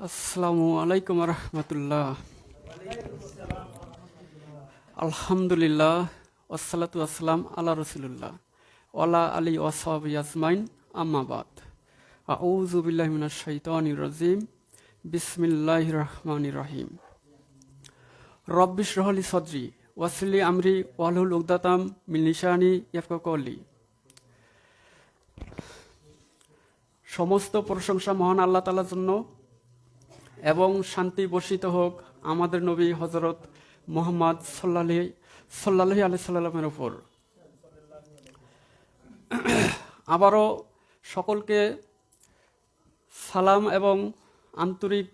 আসসালামু আলাইকুম রহমতুল্লাহ। আলহামদুলিল্লাহ ওয়াসসালাতু ওয়াসসালাম আলা রাসূলিল্লাহ ওয়ালা আলি ওয়াসহাবি আজমাইন আম্মা বাদ। আউযু বিল্লাহি মিনাশ শাইতানির রাজিম। বিসমিল্লাহির রহমানির রহিম। রব্বি ইশরাহ লি সাদরি ওয়াসির লি আমরি ওয়াহলুল উকদাতাম মিন লিসানি ইয়াফকাহু কওলি। সমস্ত প্রশংসা মহান আল্লাহ তাআলার জন্য এবং শান্তি বর্ষিত হোক আমাদের নবী হযরত মুহাম্মদ সাল্লাল্লাহু আলাইহি সাল্লামের উপর। আবারও সকলকে সালাম এবং আন্তরিক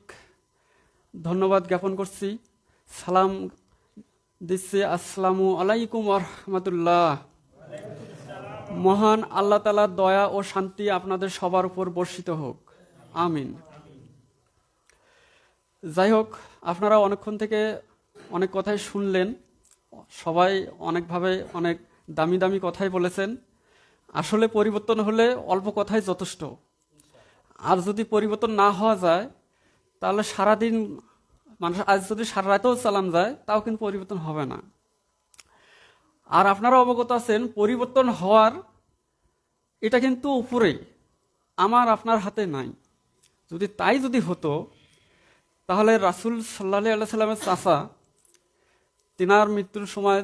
ধন্যবাদ জ্ঞাপন করছি। সালাম দিচ্ছি, আসসালামু আলাইকুম ওয়া রাহমাতুল্লাহ। মহান আল্লাহ তাআলার দয়া ও শান্তি আপনাদের সবার উপর বর্ষিত হোক, আমিন। যাই হোক, আপনারা অনেকক্ষণ থেকে অনেক কথাই শুনলেন, সবাই অনেকভাবে অনেক দামি দামি কথাই বলেছেন। আসলে পরিবর্তন হলে অল্প কথাই যথেষ্ট, আর যদি পরিবর্তন না হওয়া যায় তাহলে সারাদিন মানুষ আজ যদি সারা রাতেও চালান যায় তাও কিন্তু পরিবর্তন হবে না। আর আপনারা অবগত আছেন পরিবর্তন হওয়ার এটা কিন্তু উপরে, আমার আপনার হাতে নাই। যদি তাই যদি হতো তাহলে রাসূল সাল্লাল্লাহু আলাইহি সাল্লামের চাচা, তিনার মৃত্যুর সময়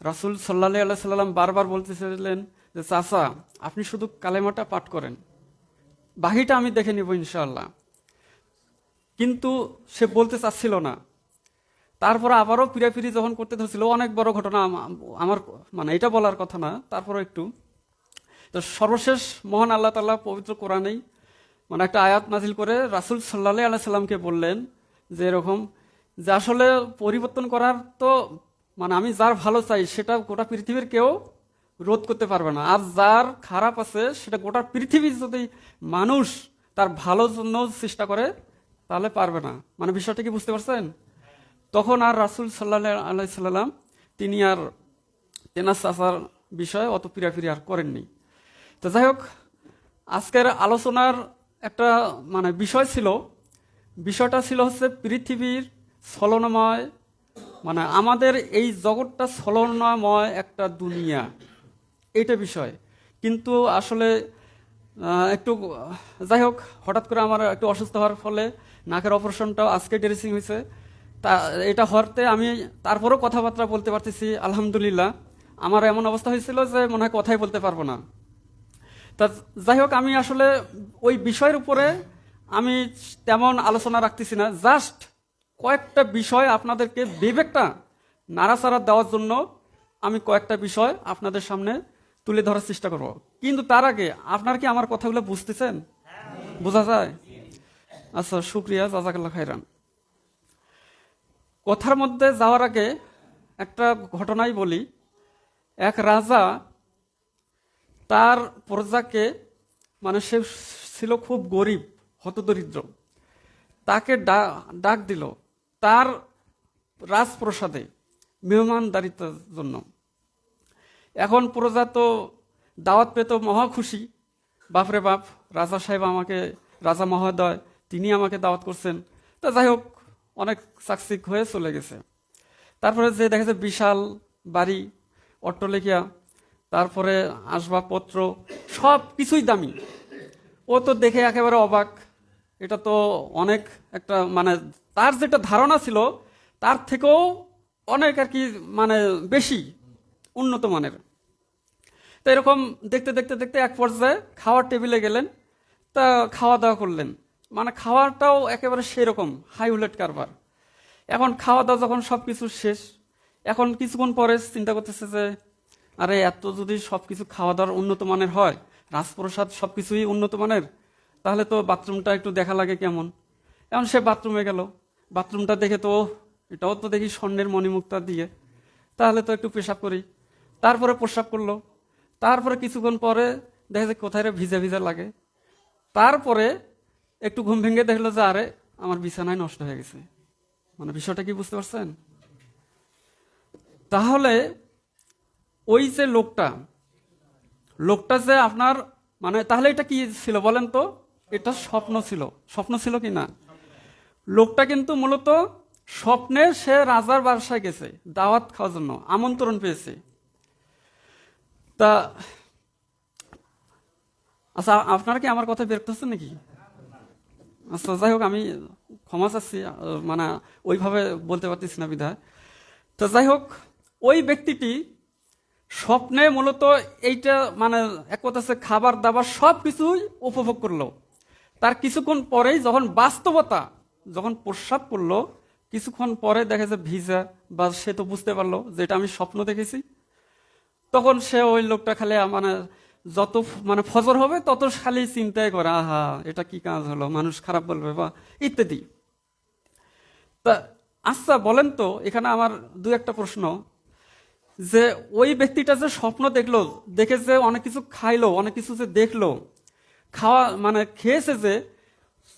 রাসূল সাল্লাল্লাহু আলাইহি সাল্লাম বারবার বলতেছিলেন যে চাচা আপনি শুধু কালেমাটা পাঠ করেন, বাকিটা আমি দেখে নিব ইনশাআল্লাহ। কিন্তু সে বলতে চাচ্ছিল না। তারপরে আবারও পিড়াপিড়ি যখন করতে ধরছিল, অনেক বড় ঘটনা, আমার মানে এটা বলার কথা না, তারপরে একটু তো সর্বশেষ মহান আল্লাহ তাআলা পবিত্র কোরআনেই মানে একটা আয়াত নাজিল করে রাসূল সাল্লাল্লাহু আলাইহি সাল্লামকে বললেন যে এরকম যে আসলে পরিবর্তন করার তো মানে আমি যার ভালো চাই সেটা গোটা পৃথিবীর কেউ রোধ করতে পারবে না, আর যার খারাপ আছে সেটা গোটা পৃথিবীর যদি মানুষ তার ভালোর জন্য চেষ্টা করে তাহলে পারবে না। মানে বিষয়টা কি বুঝতে পারছেন? তখন আর রাসূল সাল্লাল্লাহু আলাইহি সাল্লাম তিনি আর তেনার চাচার বিষয়ে অত পিড়াপিড়ি আর করেননি। তো যাই হোক, আজকের আলোচনার একটা মানে বিষয়টা ছিল হচ্ছে পৃথিবীর ছলনাময়, মানে আমাদের এই জগৎটা ছলনাময় একটা দুনিয়া, এইটা বিষয়। কিন্তু আসলে একটু যাই হোক, হঠাৎ করে আমার একটু অসুস্থ হওয়ার ফলে নাকের অপারেশনটাও আজকে ড্রেসিং হয়েছে। তা এটা হওয়াতে আমি তারপরেও কথাবার্তা বলতে পারতেছি আলহামদুলিল্লাহ। আমার এমন অবস্থা হয়েছিল যে মনে হয় কথাই বলতে পারবো না। তা যাই হোক, আমি আসলে ওই বিষয়ের উপরে আমি তেমন আলোচনা রাখতেছি না, জাস্ট কয়েকটা বিষয় আপনাদেরকে বিবেকটা নাড়াচাড়া দেওয়ার জন্য আমি কয়েকটা বিষয় আপনাদের সামনে তুলে ধরার চেষ্টা করব। কিন্তু তার আগে আপনারা কি আমার কথাগুলো বুঝতেছেন? বোঝা যায়? আচ্ছা, শুকরিয়া, জাযাকাল্লাহ খাইরান। কথার মধ্যে যাওয়ার আগে একটা ঘটনাই বলি। এক রাজা তার প্রজাকে, মানে সে ছিল খুব গরিব হতদরিদ্র, তাকে ডাক দিল তার রাজপ্রসাদে মেহমানদারিতার জন্য। এখন প্রজা তো দাওয়াত পেত মহা খুশি, বাপরে বাপ, রাজা সাহেব আমাকে, রাজা মহোদয় তিনি আমাকে দাওয়াত করছেন। তা যাই হোক, অনেক চাকচিক হয়ে চলে গেছে। তারপরে যে দেখেছে বিশাল বাড়ি, অট্টালিকা, তারপরে আসবাবপত্র সব কিছুই দামি। ও তো দেখে একেবারে অবাক, এটা তো অনেক একটা মানে তার যেটা ধারণা ছিল তার থেকেও অনেক আর কি মানে বেশি উন্নত মানের। তো এরকম দেখতে দেখতে দেখতে এক পর্যায়ে খাওয়ার টেবিলে গেলেন, তা খাওয়া দাওয়া করলেন। মানে খাওয়াটাও একেবারে সেরকম হাই উলেট কারবার। এখন খাওয়া দাওয়া যখন সব কিছু শেষ, এখন কিছুক্ষণ পরে চিন্তা করতেছে যে আরে এত যদি সব কিছু খাওয়া দাওয়ার উন্নত মানের হয়, রাজপ্রসাদ সব কিছুই উন্নত মানের, তাহলে তো বাথরুমটা একটু দেখা লাগে কেমন। এখন সে বাথরুমে গেল, বাথরুমটা দেখে তো এটাও তো দেখি স্বর্ণের মণিমুক্তা দিয়ে, তাহলে তো একটু পেশাব করি। তারপরে প্রস্রাব করলো। তারপরে কিছুক্ষণ পরে দেখে যে কোথায় ভিজা ভিজা লাগে। তারপরে একটু ঘুম ভেঙে দেখলো যে আরে আমার বিছানায় নষ্ট হয়ে গেছে। মানে বিষয়টা কি বুঝতে পারছেন? তাহলে ওই যে লোকটা লোকটা যে আপনার মানে তাহলে এটা কি ছিল বলেন তো? এটা স্বপ্ন ছিল। স্বপ্ন ছিল কি না? লোকটা কিন্তু মূলত স্বপ্নে সে রাজার বাসায় গেছে দাওয়াত খাওয়ার জন্য, আমন্ত্রণ পেয়েছে। তা আচ্ছা, আপনারা কি আমার কথা বের করতেছেন নাকি? আচ্ছা, যাই হোক, আমি ক্ষমা চাচ্ছি, মানে ওইভাবে বলতে পারতেছি না বিধায়। তো যাই হোক, ওই ব্যক্তিটি স্বপ্নে মূলত এইটা মানে এক কথা হচ্ছে খাবার দাবার সব কিছুই উপভোগ করলো। তার কিছুক্ষণ পরেই যখন বাস্তবতা, যখন প্রস্রাব করলো, কিছুক্ষণ পরে দেখা যায় ভিজা, বা সে তো বুঝতে পারলো যে এটা আমি স্বপ্ন দেখেছি। তখন সে ওই লোকটা খালি মানে যত মানে ফজর হবে তত খালি চিন্তাই করে, আহা এটা কি কাজ হলো, মানুষ খারাপ বলবে বা ইত্যাদি। তা আচ্ছা বলেন তো, এখানে আমার দু একটা প্রশ্ন, যে ওই ব্যক্তিটা যে স্বপ্ন দেখলো, দেখে যে অনেক কিছু খাইলো, অনেক কিছু যে দেখলো, খাওয়া মানে খেয়েছে, যে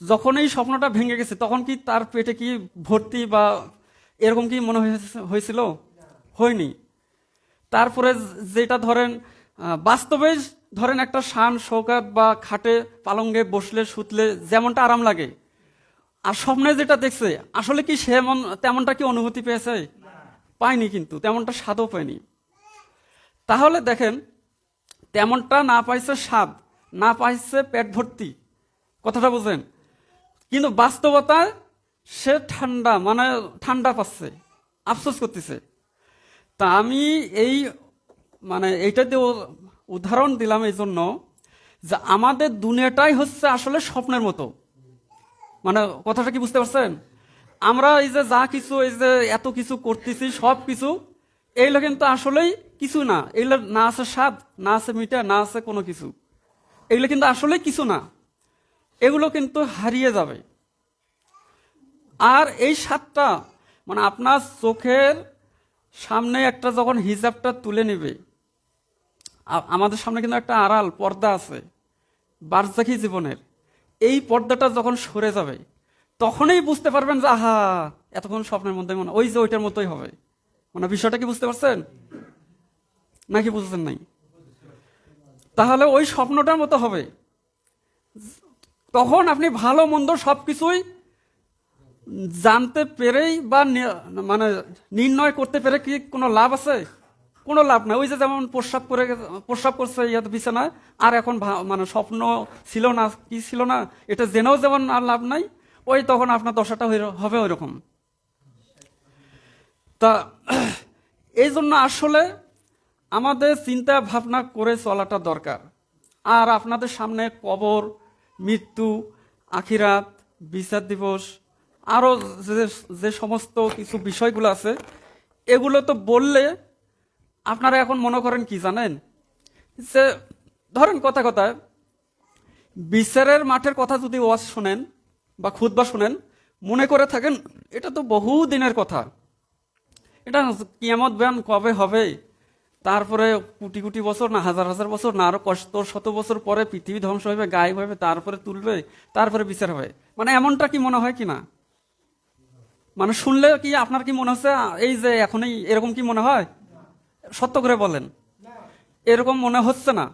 যখন এই স্বপ্নটা ভেঙে গেছে তখন কি তার পেটে কি ভর্তি বা এরকম কি মনে হয়েছিল? হয়নি। তারপরে যেটা ধরেন বাস্তবে ধরেন একটা শান শৌকাত বা খাটে পালঙ্গে বসলে শুতলে যেমনটা আরাম লাগে, আর স্বপ্নে যেটা দেখছে আসলে কি সে তেমনটা কি অনুভূতি পেয়েছে? পায়নি, কিন্তু তেমনটা স্বাদও পায়নি। তাহলে দেখেন, তেমনটা না পাইছে স্বাদ, না পাইছে পেট ভর্তি, কথাটা বুঝেন, কিন্তু বাস্তবতায় সে ঠান্ডা মানে ঠান্ডা পাচ্ছে, আফসোস করতেছে। তা আমি এই মানে এইটা দিয়ে উদাহরণ দিলাম এই জন্য যে আমাদের দুনিয়াটাই হচ্ছে আসলে স্বপ্নের মতো। মানে কথাটা কি বুঝতে পারছেন? আমরা এই যে যা কিছু, এই যে এত কিছু করতেছি, সব কিছু এইগুলো কিন্তু আসলেই কিছু না। এগুলো না আছে স্বাদ, না আছে মিঠা, না আছে কোনো কিছু, এগুলো কিন্তু আসলে কিছু না। এগুলো কিন্তু হারিয়ে যাবে। আর এই স্বাদটা মানে আপনার চোখের সামনে একটা যখন হিজাবটা তুলে নেবে, আমাদের সামনে কিন্তু একটা আড়াল পর্দা আছে বারজাখী জীবনের, এই পর্দাটা যখন সরে যাবে তখনই বুঝতে পারবেন যে আহা এতক্ষণ স্বপ্নের মধ্যে মনে ওই যে ওইটার মতোই হবে। মানে বিষয়টা কি বুঝতে পারছেন নাকি বুঝছেন নাই? তাহলে ওই স্বপ্নটার মতো হবে। তখন আপনি ভালো মন্দ সবকিছুই জানতে পেরেই বা মানে নির্ণয় করতে পেরে কি কোনো লাভ আছে? কোনো লাভ নাই। ওই যে যেমন প্রস্রাব করছে ইয়াতে বিছানায়, আর এখন মানে স্বপ্ন ছিল না কি ছিল না এটা জেনেও যেমন আর লাভ নাই, ওই তখন আপনার দশাটা হবে ওই রকম। তা এই জন্য আসলে আমাদের চিন্তা ভাবনা করে চলাটা দরকার। আর আপনাদের সামনে কবর, মৃত্যু, আখিরাত, বিচার দিবস, আরো যে সমস্ত কিছু বিষয়গুলো আছে, এগুলো তো বললে আপনারা এখন মনে করেন কি জানেন, যে ধরেন কথা কথায় বিচারের মাঠের কথা যদি ওয়াজ শোনেন বা খুতবা শোনেন, মনে করে থাকেন এটা তো বহু দিনের কথা, এটা কিয়ামত বয়ান কবে হবে, তারপরে কোটি কোটি বছর না হাজার হাজার বছর না আরো কষ্ট শত বছর পরে পৃথিবী ধ্বংস হবে, গায়েব হবে, তারপরে তুলবে, তারপরে বিচার হবে। মানে এমনটা কি মনে হয় কিনা? মানে শুনলে কি আপনার কি মনে হচ্ছে এই যে এখনই এরকম কি মনে হয়? সত্য করে বলেন, এরকম মনে হচ্ছে না।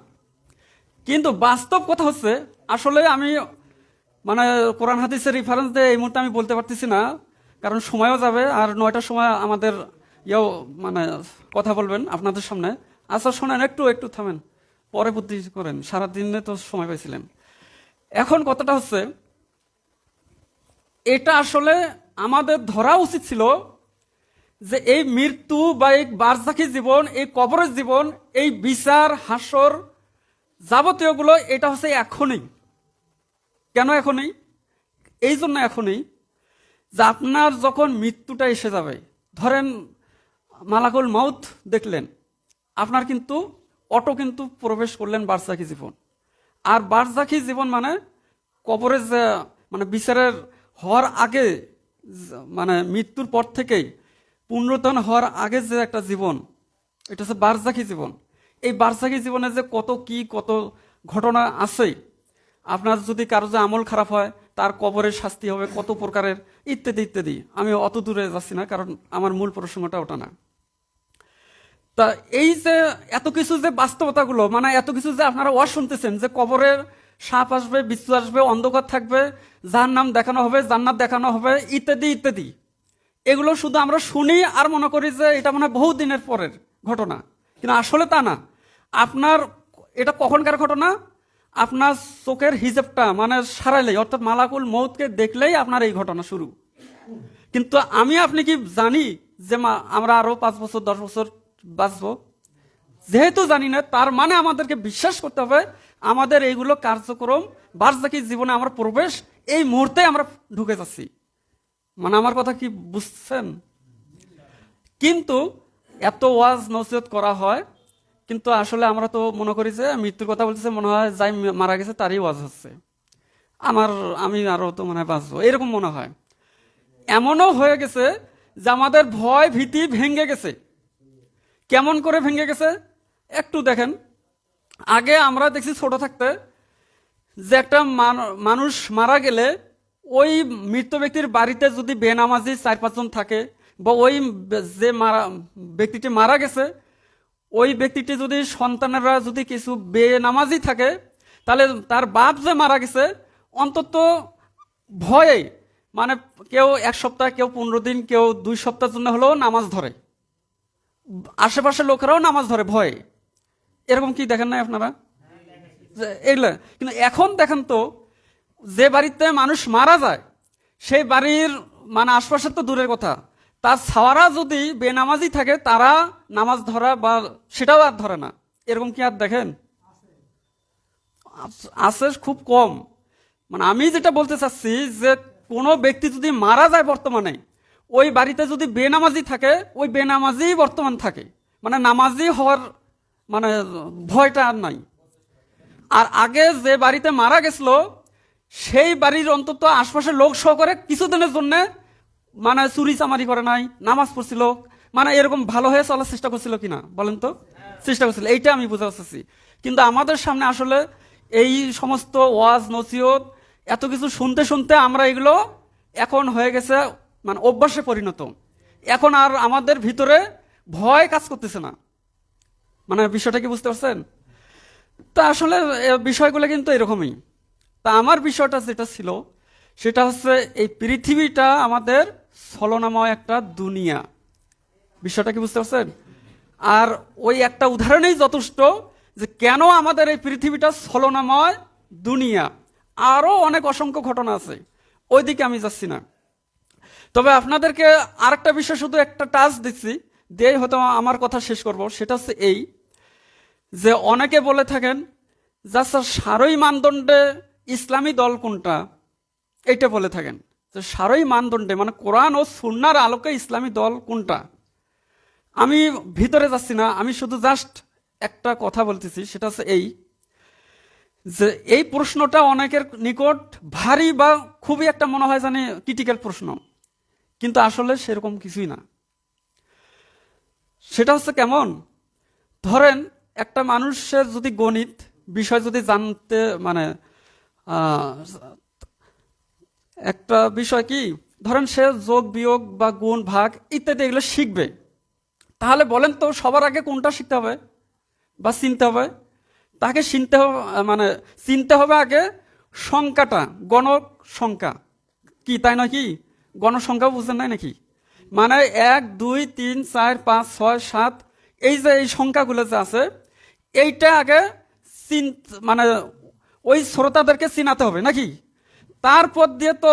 কিন্তু বাস্তব কথা হচ্ছে, আসলে আমি মানে কোরআন হাদিসের রেফারেন্স দিয়ে এই মুহূর্তে আমি বলতে পারতেছি না, কারণ সময়ও যাবে, আর 9টার সময় আমাদের মানে কথা বলবেন আপনাদের সামনে। আচ্ছা শোনেন, একটু থামেন, পরে বুদ্ধি করেন, সারাদিনে তো সময় পাইছিলেন। এখন কথাটা হচ্ছে, এটা আসলে আমাদের ধরা উচিত ছিল যে এই মৃত্যু বা এই বারজাখী জীবন, এই কবরের জীবন, এই বিচার হাসর যাবতীয়গুলো এটা হচ্ছে এখনই। কেন এখনই? এই জন্য এখনই যে আপনার যখন মৃত্যুটা এসে যাবে, ধরেন মালাকুল মাউত দেখলেন, আপনার কিন্তু কিন্তু প্রবেশ করলেন বারজাখী জীবন। আর বারজাখী জীবন মানে কবরের যে মানে বিচারের হওয়ার আগে, মানে মৃত্যুর পর থেকেই পুনরুত্থান হওয়ার আগে যে একটা জীবন, এটা হচ্ছে বারজাখী জীবন। এই বারজাখী জীবনে যে কত ঘটনা আছে, আপনার যদি কারো যে আমল খারাপ হয় তার কবরের শাস্তি হবে কত প্রকারের, ইত্যাদি ইত্যাদি। আমি অত দূরে যাচ্ছি না, কারণ আমার মূল প্রসঙ্গটা ওটা না। তা এই যে এত কিছু যে বাস্তবতাগুলো, মানে এত কিছু যে আপনারা ওয়াজ শুনতেছেন যে কবরের সাপ আসবে, বিচ্ছু আসবে, অন্ধকার থাকবে, জাহান্নাম দেখানো হবে, জান্নাত দেখানো হবে, ইত্যাদি ইত্যাদি, এগুলো শুধু আমরা শুনি আর মনে করি যে এটা মনে হয় বহু দিনের পরের ঘটনা, কিন্তু আসলে তা না। আপনার এটা কখনকার ঘটনা? আপনার চোখের হিজাবটা মানে সারাইলেই, অর্থাৎ মালাকুল মৌতকে দেখলেই আপনার এই ঘটনা শুরু। কিন্তু আপনি কি জানি যে আমরা আরো 5 বছর 10 বছর বাঁচবো? যেহেতু জানি না, তার মানে আমাদেরকে বিশ্বাস করতে হবে আমাদের এইগুলো কার্যক্রম বার্জাকি জীবনে আমরা প্রবেশ এই মুহূর্তে আমরা ঢুকে যাচ্ছি। মানে আমার কথা কি বুঝছেন? কিন্তু এত ওয়াজ নসিহত করা হয়, কিন্তু আসলে আমরা তো মনে করি যে মৃত্যুর কথা বলতেছে, মনে হয় যাই মারা গেছে তারই ওয়াজ হচ্ছে, আমি আরো তো মনে হয় বাঁচবো, এরকম মনে হয়। এমনও হয়ে গেছে যে আমাদের ভয় ভীতি ভেঙে গেছে। কেমন করে ভেঙে গেছে একটু দেখেন। আগে আমরা দেখছি ছোট থাকতে যে একটা মানুষ মারা গেলে ওই মৃত ব্যক্তির বাড়িতে যদি বেনামাজি 4-5 জন থাকে, বা ওই যে ব্যক্তিটি মারা গেছে ওই ব্যক্তিটি যদি সন্তানেরা যদি কিছু বেনামাজি থাকে, তাহলে তার বাপ যে মারা গেছে অন্তত ভয়ে, মানে কেউ 1 সপ্তাহ, কেউ 15 দিন, কেউ 2 সপ্তাহের জন্য হলেও নামাজ ধরে, আশেপাশের লোকেরাও নামাজ ধরে ভয়ে। এরকম কি দেখেন না আপনারা? এগুলো কিন্তু এখন দেখেন তো, যে বাড়িতে মানুষ মারা যায় সেই বাড়ির মানে আশপাশের তো দূরের কথা, তার ছাওয়ারা যদি বেনামাজি থাকে তারা নামাজ ধরা বা সেটাও আর ধরে না। এরকম কি আর দেখেন? আছে খুব কম। মানে আমি যেটা বলতে চাচ্ছি যে কোনো ব্যক্তি যদি মারা যায় বর্তমানে, ওই বাড়িতে যদি বেনামাজি থাকে, ওই বেনামাজি বর্তমান থাকে, মানে নামাজি হওয়ার মানে ভয়টা আর নাই। আর আগে যে বাড়িতে মারা গেছিল সেই বাড়ির অন্তত আশপাশের লোক সহকারে কিছুদিনের জন্য মানে চুরি চামারি করে নাই, নামাজ পড়ছিল, মানে এরকম ভালো হয়ে চলার চেষ্টা করছিল কিনা বলেন তো? চেষ্টা করছিল, এইটা আমি বোঝাতে চাচ্ছি। কিন্তু আমাদের সামনে আসলে এই সমস্ত ওয়াজ নসিহত এত কিছু শুনতে শুনতে আমরা এগুলো এখন হয়ে গেছে মানে অভ্যাসে পরিণত। এখন আর আমাদের ভিতরে ভয় কাজ করতেছে না। মানে বিষয়টা কি বুঝতে পারছেন? তা আসলে বিষয়গুলো কিন্তু এরকমই। তা আমার বিষয়টা যেটা ছিল সেটা হচ্ছে এই পৃথিবীটা আমাদের ছলনাময় একটা দুনিয়া। বিষয়টা কি বুঝতে পারছেন? আর ওই একটা উদাহরণেই যথেষ্ট যে কেন আমাদের এই পৃথিবীটা ছলনাময় দুনিয়া। আরো অনেক অসংখ্য ঘটনা আছে, ওইদিকে আমি যাচ্ছি না। তবে আপনাদেরকে আরেকটা বিষয় শুধু একটা টাচ দিচ্ছি, দিয়েই হয়তো আমার কথা শেষ করব। সেটা হচ্ছে এই যে অনেকে বলে থাকেন যে স্যার সারই মানদণ্ডে ইসলামী দল কোনটা, এইটা বলে থাকেন যে সারই মানদণ্ডে মানে কোরআন ও সুন্নাহর আলোকে ইসলামী দল কোনটা। আমি ভিতরে যাচ্ছি না, আমি শুধু জাস্ট একটা কথা বলতেছি, সেটা হচ্ছে এই যে এই প্রশ্নটা অনেকের নিকট ভারী বা খুবই একটা মনে হয় জানি ক্রিটিক্যাল প্রশ্ন, কিন্তু আসলে সেরকম কিছুই না। সেটা হচ্ছে কেমন, ধরেন একটা মানুষের যদি গণিত বিষয় যদি জানতে মানে একটা বিষয় কি, ধরেন সে যোগ বিয়োগ বা গুণ ভাগ ইত্যাদি এগুলো শিখবে, তাহলে বলেন তো সবার আগে কোনটা শিখতে হবে বা চিনতে হবে? তাকে চিনতে হবে আগে সংখ্যাটা, গণক সংখ্যা কি, তাই নয় কি? গণসংখ্যা বুঝেন নাই নাকি? মানে 1 2 3 4 5 6 7 এই যে এই সংখ্যাগুলো যে আছে, এইটা আগে মানে ওই শ্রোতাদেরকে চিনাতে হবে নাকি? তারপর দিয়ে তো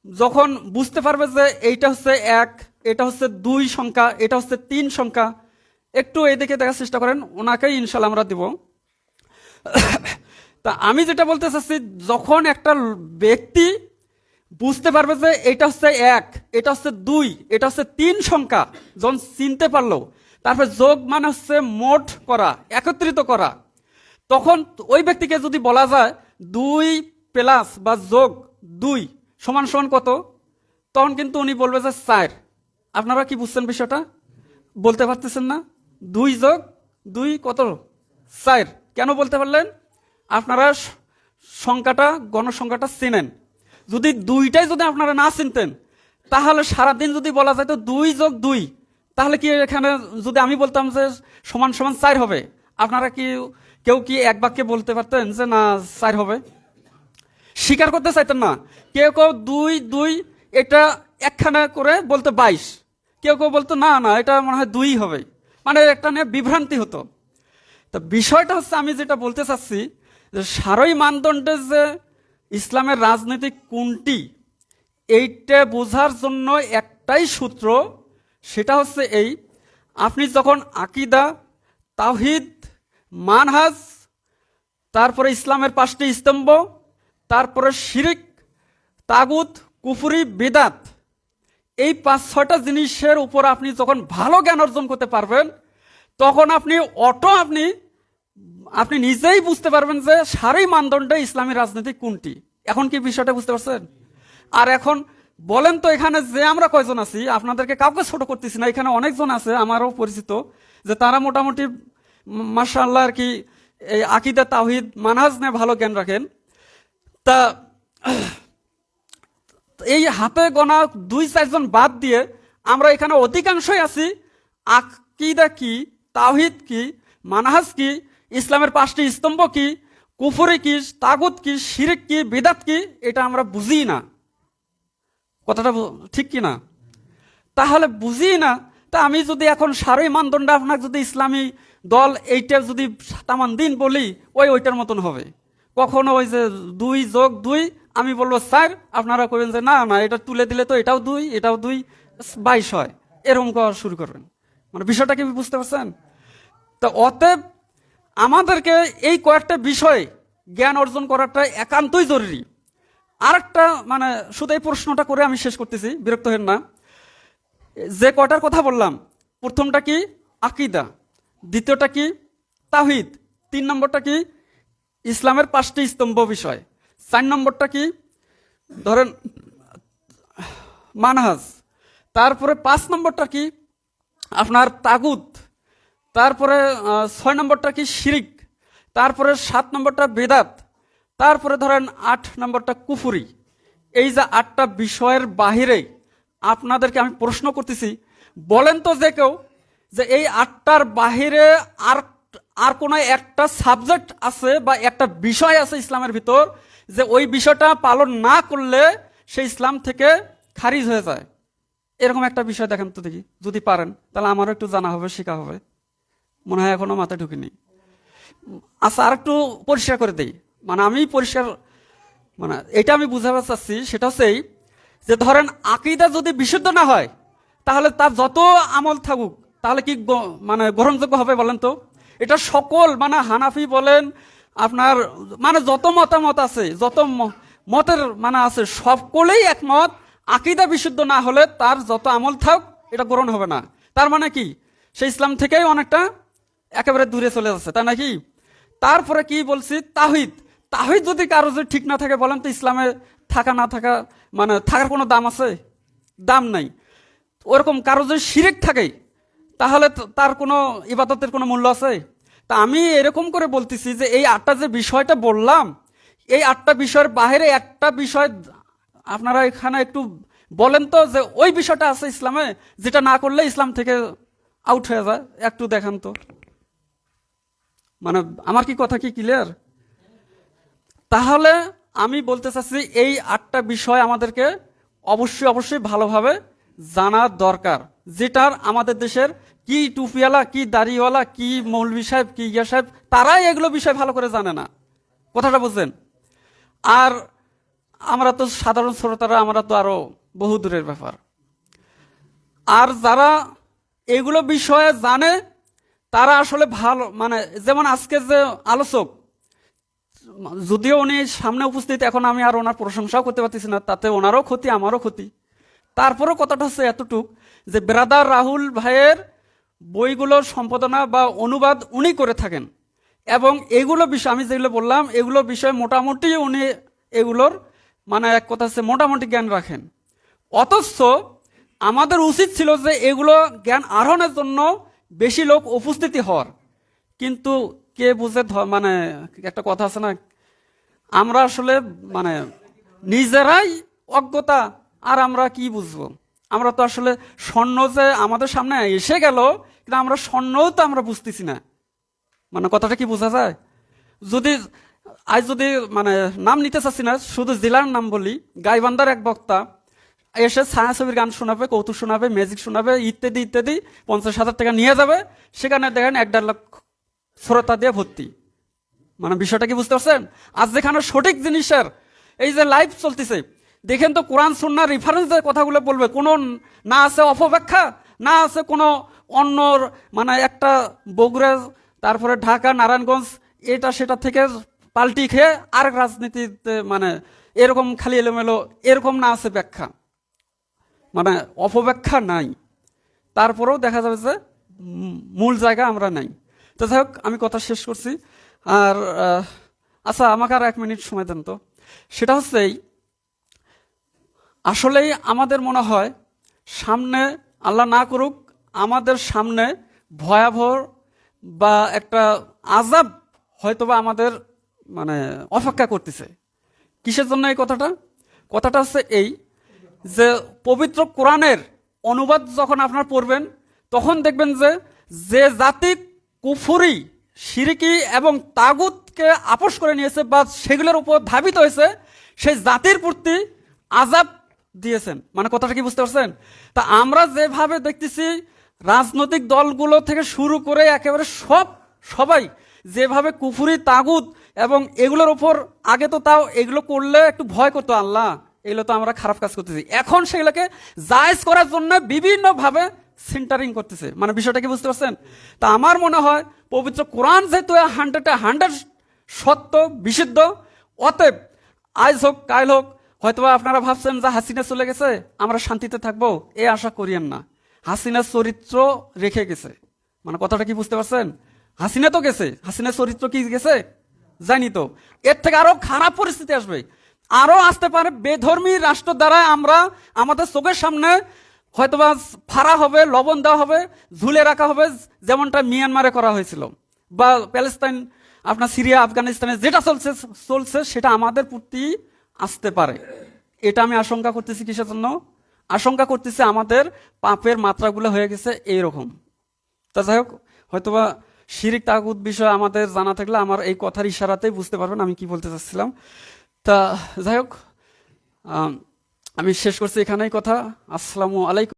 যখন বুঝতে পারবে যে এইটা হচ্ছে 1, এটা হচ্ছে 2 সংখ্যা, এটা হচ্ছে 3 সংখ্যা, একটু এইদিকে দেখার চেষ্টা করেন, ওনাকেই ইনশাল্লাহ আমরা দিব। তা আমি যেটা বলতে চাচ্ছি, যখন একটা ব্যক্তি বুঝতে পারবে যে এটা হচ্ছে 1, এটা হচ্ছে 2, এটা হচ্ছে 3 সংখ্যা, যখন চিনতে পারলো, তারপর যোগ মানে হচ্ছে মোট করা, একত্রিত করা, তখন ওই ব্যক্তিকে যদি বলা যায় 2 প্লাস বা যোগ 2 সমান সমান কত, তখন কিন্তু উনি বলবে যে 4। আপনারা কি বুঝছেন বিষয়টা? বলতে পারতেছেন না? 2 যোগ 2 কত? 4। কেন বলতে পারলেন? আপনারা সংখ্যাটা গণসংখ্যাটা চিনেন। যদি দুইটাই যদি আপনারা না চিনতেন, তাহলে সারাদিন যদি বলা যায় তো 2 যোগ 2 তাহলে কি এখানে যদি আমি বলতাম যে সমান সমান 4 হবে, আপনারা কি কেউ কি এক বাক্যে বলতে পারতেন যে না 4 হবে? স্বীকার করতে চাইতেন না। কেউ কেউ 2 2 এটা একখানা করে বলতে 22, কেউ কেউ বলতো না না এটা মনে হয় 2 হবে, মানে একটা নিয়ে বিভ্রান্তি হতো। তো বিষয়টা হচ্ছে, আমি যেটা বলতে চাচ্ছি যে সারই মানদণ্ডে যে ইসলামের রাজনীতি কোনটি, এইটা বোঝার জন্য একটাই সূত্র, সেটা হচ্ছে এই: আপনি যখন আকিদা, তাওহীদ, মানহাজ, তারপরে ইসলামের 5টি স্তম্ভ, তারপরে শিরিক, তাগুত, কুফরি, বিদাত, এই 5-6টা জিনিসের উপর আপনি যখন ভালো জ্ঞান অর্জন করতে পারবেন, তখন আপনি আপনি নিজেই বুঝতে পারবেন যে সারই মানদণ্ডে ইসলামী রাজনীতি কোনটি। এখন কি বিষয়টা বুঝতে পারছেন? আর এখন বলেন তো, এখানে যে আমরা কয়জন আছি, আপনাদেরকে কাউকে ছোট করতেছি না, এখানে অনেকজন আছে আমারও পরিচিত, যে তারা মোটামুটি মাশাআল্লাহ আর কি এই আকিদা, তাওহীদ, মানহাজ নিয়ে ভালো জ্ঞান রাখেন। তা এই হাতে গোনা 2-4 জন বাদ দিয়ে আমরা এখানে অধিকাংশই আছি আকিদা কি, তাওহীদ কি, মানহাজ কি, ইসলামের 5টি স্তম্ভ কি, কুফরি কি, তাগুত কি, শিরিক কি, বিদাত কি, এটা আমরা বুঝি না। কথাটা ঠিক কি না? তাহলে বুঝি না। তা আমি যদি এখন সারই মানদণ্ড আপনাকে যদি ইসলামী দল এইটা যদি তামান দিন বলি, ওইটার মতন হবে। কখনো ওই যে 2 যোগ 2 আমি বলবো 4, আপনারা কইবেন যে না না এটা তুলে দিলে তো এটাও 2 এটাও 2 22 হয়, এরকম করা শুরু করবেন। মানে বিষয়টা কি বুঝতে পারছেন? তো অতএব আমাদেরকে এই কয়েকটা বিষয়ে জ্ঞান অর্জন করাটা একান্তই জরুরি। আরেকটা মানে শুধু এই প্রশ্নটা করে আমি শেষ করতেছি, বিরক্ত হেন না। যে কয়টার কথা বললাম, প্রথমটা কি আকিদা, দ্বিতীয়টা কি তাওহীদ, 3 নম্বরটা কি ইসলামের 5টি স্তম্ভ বিষয়, 4 নম্বরটা কি ধরেন মানহাজ, তারপরে 5 নম্বরটা কি আপনার তাগুত, তারপরে 6 নম্বরটা কি শিরিক, তারপরে 7 নম্বরটা বেদাত, তারপরে ধরেন 8 নম্বরটা কুফুরি। এই যে 8টা বিষয়ের বাহিরে আপনাদেরকে আমি প্রশ্ন করতেছি, বলেন তো যে কেউ যে এই 8টার বাহিরে আর কোনো একটা সাবজেক্ট আছে বা একটা বিষয় আছে ইসলামের ভিতর, যে ওই বিষয়টা পালন না করলে সে ইসলাম থেকে খারিজ হয়ে যায়। এরকম একটা বিষয় দেখেন তো দেখি, যদি পারেন তাহলে আমারও একটু জানা হবে, শেখা হবে। মনে হয় এখনো মাথায় ঢুকিনি। আচ্ছা, আর একটু পরিষ্কার করে দেই, মানে আমি পরিষ্কার মানে এটা আমি বুঝাতে চাচ্ছি, সেটা হচ্ছে যে ধরেন আকীদা যদি বিশুদ্ধ না হয়, তাহলে তার যত আমল থাকুক তাহলে কি মানে গ্রহণযোগ্য হবে বলেন তো? এটা সকল মানে হানাফি বলেন, আপনার মানে যত মতামত আছে, যত মতের মানে আছে, সকলেই একমত আকীদা বিশুদ্ধ না হলে তার যত আমল থাক এটা গ্রহণ হবে না। তার মানে কি সে ইসলাম থেকেই অনেকটা একেবারে দূরে চলে যাচ্ছে, তাই নাকি? তারপরে কি বলছি, তাওহীদ। তাওহীদ যদি কারো যদি ঠিক না থাকে, বলেন তো ইসলামে থাকা না থাকা মানে থাকার কোনো দাম আছে? দাম নাই। ওরকম কারো যদি শিরিক থাকে, তাহলে তার কোনো ইবাদতের কোনো মূল্য আছে? তা আমি এরকম করে বলতেছি যে এই 8টা যে বিষয়টা বললাম, এই 8টা বিষয়ের বাইরে একটা বিষয় আপনারা এখানে একটু বলেন তো, যে ওই বিষয়টা আছে ইসলামে যেটা না করলে ইসলাম থেকে আউট হয়ে যায়, একটু দেখান তো। মানে আমার কি কথা কি ক্লিয়ার? তাহলে আমি বলতে চাচ্ছি এই 8টা বিষয় আমাদেরকে অবশ্যই অবশ্যই ভালোভাবে জানা দরকার, যেটার আমাদের দেশের কি টুপিওয়ালা, কি দাড়িওয়ালা, কি মৌলভী সাহেব, কি ইয়া সাহেব, তারাই এগুলো বিষয় ভালো করে জানে না। কথাটা বুঝছেন? আর আমরা তো সাধারণ শ্রোতারা, আমরা তো আরো বহু দূরের ব্যাপার। আর যারা এগুলো বিষয়ে জানে তারা আসলে ভালো, মানে যেমন আজকে যে আলোচক, যদিও উনি সামনে উপস্থিত, এখন আমি আর ওনার প্রশংসাও করতে পারতেছি না, তাতে ওনারও ক্ষতি আমারও ক্ষতি। তারপরেও কথাটা হচ্ছে এতটুক, যে ব্রাদার রাহুল ভাইয়ের বইগুলোর সম্পাদনা বা অনুবাদ উনি করে থাকেন, এবং এগুলো বিষয় আমি যেগুলো বললাম এগুলো বিষয়ে মোটামুটি উনি এগুলোর মানে এক কথা হচ্ছে মোটামুটি জ্ঞান রাখেন। অথচ আমাদের উচিত ছিল যে এগুলো জ্ঞান আহরণের জন্য বেশি লোক উপস্থিতি হওয়ার, কিন্তু কে বুঝে, মানে একটা কথা আছে না, আমরা আসলে মানে নিজেরাই অজ্ঞতা, আর আমরা কি বুঝবো, আমরা তো আসলে স্বর্ণ যে আমাদের সামনে এসে গেল, কিন্তু আমরা স্বর্ণও তো আমরা বুঝতেছি না। মানে কথাটা কি বোঝা যায়? যদি আজ যদি মানে নাম নিতে চাচ্ছি না, শুধু জেলার নাম বলি, গাইবান্ধার এক বক্তা এসে ছায়াছবির গান শোনাবে, কৌতুক শোনাবে, ম্যাজিক শোনাবে, ইত্যাদি ইত্যাদি, 50,000 টাকা নিয়ে যাবে, সেখানে দেখেন 1-1.5 লাখ শ্রোতা দিয়ে ভর্তি। মানে বিষয়টা কি বুঝতে পারছেন? আজ যেখানে সঠিক জিনিসের এই যে লাইভ চলতেছে, দেখেন তো কোরআন সুন্নাহ রেফারেন্স যে কথাগুলো বলবে, কোনো না আছে অপব্যাখ্যা, না আছে কোনো অন্য মানে একটা বগুড়া, তারপরে ঢাকা, নারায়ণগঞ্জ, এটা সেটা থেকে পাল্টি খেয়ে আরেক রাজনীতিতে মানে এরকম খালি এলোমেলো এরকম না আছে ব্যাখ্যা, মানে অপব্যাখ্যা নাই। তারপরেও দেখা যাবে যে মূল জায়গা আমরা নাই। তো যাই হোক, আমি কথা শেষ করছি। আর আচ্ছা, আমাকে আর 1 মিনিট সময় দেন তো। সেটা হচ্ছে আসলেই আমাদের মনে হয় সামনে, আল্লাহ না করুক, আমাদের সামনে ভয়াবহ বা একটা আযাব হয়তোবা আমাদের মানে অপেক্ষা করতেছে। কিসের জন্য এই কথাটা? কথাটা হচ্ছে এই যে পবিত্র কোরআনের অনুবাদ যখন আপনারা পড়বেন, তখন দেখবেন যে যে জাতি কুফরি, শিরকি এবং তাগুতকে আপোস করে নিয়েছে বা সেগুলোর উপর ধাবিত হয়েছে, সেই জাতির প্রতি আযাব দিয়েছেন। মানে কথাটা কি বুঝতে পারছেন? তা আমরা যেভাবে দেখতেছি, রাজনৈতিক দলগুলো থেকে শুরু করে একেবারে সবাই যেভাবে কুফরি, তাগুত এবং এগুলোর উপর, আগে তো তাও এগুলো করলে একটু ভয় করতো, আল্লাহ এগুলো তো আমরা খারাপ কাজ করতেছি, এখন সেগুলোকে জায়েজ করার জন্য বিভিন্নভাবে সেন্টারিং করতেছে। মানে বিষয়টা কি বুঝতে পারছেন? তা আমার মনে হয় পবিত্র কোরআন যেহেতু 100 সত্য, বিশুদ্ধ, অতএব আজ হোক কাল হোক, হয়তোবা আপনারা ভাবছেন যে হাসিনা চলে গেছে আমরা শান্তিতে থাকবো, এ আশা করিয়েন না। হাসিনার চরিত্র রেখে গেছে। মানে কথাটা কি বুঝতে পারছেন? হাসিনা তো গেছে, হাসিনার চরিত্র কি গেছে জানি তো। এর থেকে আরো খারাপ পরিস্থিতি আসবে, আরো আসতে পারে। বেধর্মী রাষ্ট্র দ্বারা আমরা আমাদের চোখের সামনে হয়তোবা ফাড়া হবে, লবণ দেওয়া হবে, ঝুলে রাখা হবে, যেমনটা মিয়ানমারে করা হয়েছিল, বা প্যালেস্তাইন, আপনার সিরিয়া, আফগানিস্তানে যেটা চলছে সেটা আমাদের প্রতি আসতে পারে। এটা আমি আশঙ্কা করতেছি। কিসের জন্য আশঙ্কা করতেছি? আমাদের পাপের মাত্রাগুলো হয়ে গেছে এইরকম। তা যাই হোক, হয়তোবা শিরিক তাগুত বিষয় আমাদের জানা থাকলে আমার এই কথার ইশারাতেই বুঝতে পারবেন আমি কি বলতে চাচ্ছিলাম। তা যাই হোক, আমি শেষ করছি এখানেই কথা। আসসালামু আলাইকুম।